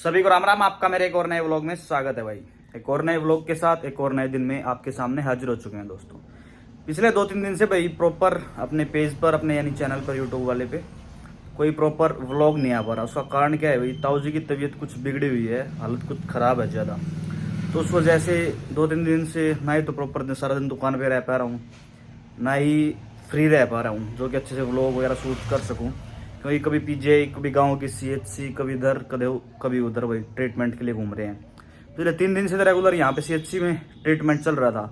सभी को राम राम। आपका मेरे एक और नए व्लॉग में स्वागत है भाई। एक और नए व्लॉग के साथ एक और नए दिन में आपके सामने हाजिर हो चुके हैं दोस्तों। पिछले 2-3 दिन से भाई प्रॉपर अपने पेज पर, अपने यानी चैनल पर, यूट्यूब वाले पे कोई प्रॉपर व्लॉग नहीं आ पा रहा। उसका कारण क्या है भाई, ताऊ जी की तबीयत कुछ बिगड़ी हुई है, हालत कुछ ख़राब है ज़्यादा। तो उस वजह से 2-3 दिन से ना ही तो प्रॉपर सारा दिन दुकान पर रह पा रहा हूँ, ना ही फ्री रह पा रहा हूँ जो कि अच्छे से व्लॉग वगैरह शूट कर सकूँ। क्योंकि कभी पीजीआई, कभी गांव की सीएचसी, कभी इधर कभी उधर भाई ट्रीटमेंट के लिए घूम रहे हैं। पिछले 3 दिन से तो रेगुलर यहाँ पे सीएचसी में ट्रीटमेंट चल रहा था।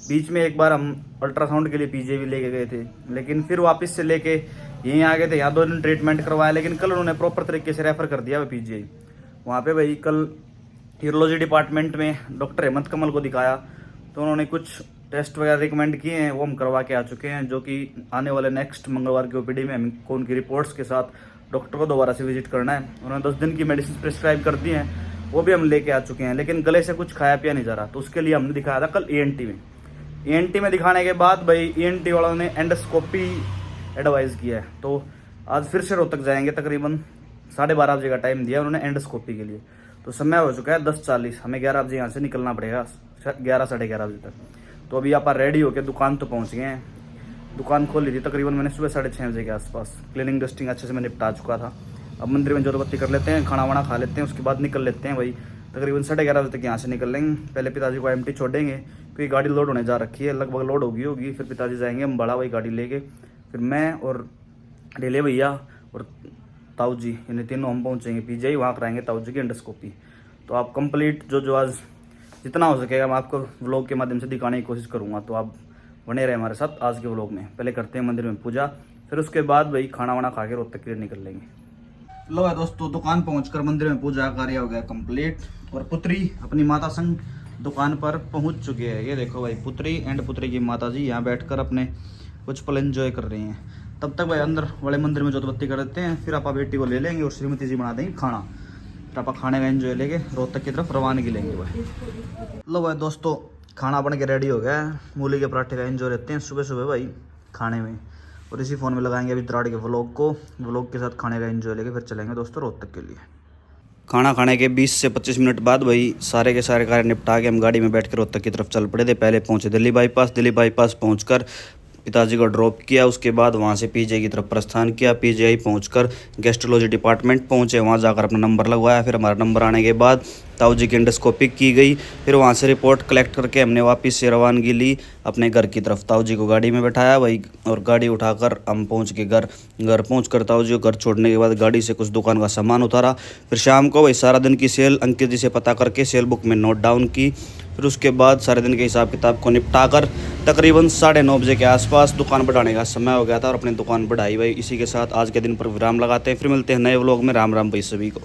बीच में एक बार हम अल्ट्रासाउंड के लिए पीजीआई भी लेके गए थे, लेकिन फिर वापस से लेके यहीं आ गए थे। यहाँ 2 दिन ट्रीटमेंट करवाया, लेकिन कल उन्होंने प्रॉपर तरीके से रेफर कर दिया पीजीआई। वहाँ पे भाई कल यूरोलॉजी डिपार्टमेंट में डॉक्टर हेमंत कमल को दिखाया, तो उन्होंने कुछ टेस्ट वगैरह रिकमेंड किए हैं, वो हम करवा के आ चुके हैं। जो कि आने वाले नेक्स्ट मंगलवार की ओपीडी में हमको उनकी रिपोर्ट्स के साथ डॉक्टर को दोबारा से विजिट करना है। उन्होंने 10 दिन की मेडिसिन प्रिस्क्राइब कर दी हैं, वो भी हम लेके आ चुके हैं। लेकिन गले से कुछ खाया पिया नहीं जा रहा, तो उसके लिए हमने दिखाया था कल ईएनटी में। ईएनटी में दिखाने के बाद भाई ईएनटी वालों ने एंडोस्कोपी एडवाइस किया है, तो आज फिर से रोहतक जाएंगे। तकरीबन 12:30 बजे का टाइम दिया उन्होंने एंडोस्कोपी के लिए। तो समय हो चुका है 10:40, हमें 11 बजे यहाँ से निकलना पड़ेगा, 11 साढ़े 11 बजे तक। तो अभी आप रेडी होकर दुकान तो पहुँच गए हैं। दुकान खोल ली थी तकरीबन मैंने सुबह 6:30 बजे के आसपास। क्लीनिंग डस्टिंग अच्छे से मैं निपटा चुका था। अब मंदिर में जोत बत्ती कर लेते हैं, खाना वाना खा लेते हैं, उसके बाद निकल लेते हैं भाई। तकरीबन 11:30 बजे तक यहाँ से निकल लेंगे। पहले पिताजी को एमटी छोड़ेंगे क्योंकि गाड़ी लोड होने जा रखी है, लगभग लोड होगी। फिर पिताजी जाएंगे हम बड़ा भाई गाड़ी लेके, फिर मैं और डेले भैया और ताऊ जी, यानी तीनों हम पहुँचेंगे पीजीआई। वहाँ कराएंगे ताऊ जी की एंडोस्कोपी। तो आप कंप्लीट जो आज जितना हो सकेगा मैं आपको व्लॉग के माध्यम से दिखाने की कोशिश करूँगा, तो आप बने रहे हमारे साथ आज के व्लॉग में। पहले करते हैं मंदिर में पूजा, फिर उसके बाद भाई खाना वाना खा के रोहतक के लिए निकल लेंगे। लो है दोस्तों, दुकान पहुंचकर मंदिर में पूजा कार्य हो गया कंप्लीट, और पुत्री अपनी माता संग दुकान पर पहुंच चुके हैं। ये देखो भाई, पुत्री एंड पुत्री की माता जी यहाँ बैठकर अपने कुछ पल एंजॉय कर रही हैं। तब तक भाई अंदर बड़े मंदिर में जोत बत्ती कर देते हैं, फिर आप बेटी को ले लेंगे और श्रीमती जी बना देंगे खाना। फिर आप खाने का एंजॉय लेके रोहतक की तरफ रवानगी लेंगे भाई। लो भाई दोस्तों, खाना बन के रेडी हो गया है। मूली के पराठे का एंजॉय लेते हैं सुबह सुबह भाई खाने में, और इसी फ़ोन में लगाएंगे अभी द्राड़ के व्लॉग को। व्लॉग के साथ खाने का एंजॉय लेके फिर चलेंगे दोस्तों रोहतक के लिए। खाना खाने के 20 से 25 मिनट बाद भाई सारे के सारे कार्य निपटा के हम गाड़ी में बैठ कर रोहतक की तरफ चल पड़े थे। पहले पहुंचे दिल्ली बाईपास पहुंचकर पिताजी को ड्रॉप किया। उसके बाद वहां से पीजीआई की तरफ प्रस्थान किया। पीजीआई पहुंचकर गैस्ट्रोलॉजी डिपार्टमेंट पहुंचे, वहां जाकर अपना नंबर लगवाया। फिर हमारा नंबर आने के बाद ताऊ जी की एंडोस्कोपी की गई। फिर वहां से रिपोर्ट कलेक्ट करके हमने वापस से रवानगी ली अपने घर की तरफ। ताऊ जी को गाड़ी में बैठाया भाई, और गाड़ी उठाकर हम पहुँच के घर पहुँच ताऊ जी को घर छोड़ने के बाद गाड़ी से कुछ दुकान का सामान उतारा। फिर शाम को भाई सारा दिन की सेल अंकित जी से पता करके सेल बुक में नोट डाउन की। फिर उसके बाद सारे दिन के हिसाब किताब को निपटा कर तकरीबन 9:30 बजे के आसपास दुकान बढ़ाने का समय हो गया था, और अपनी दुकान बढ़ाई भाई। इसी के साथ आज के दिन पर विराम लगाते हैं। फिर मिलते हैं नए व्लॉग में। राम राम भाई सभी को।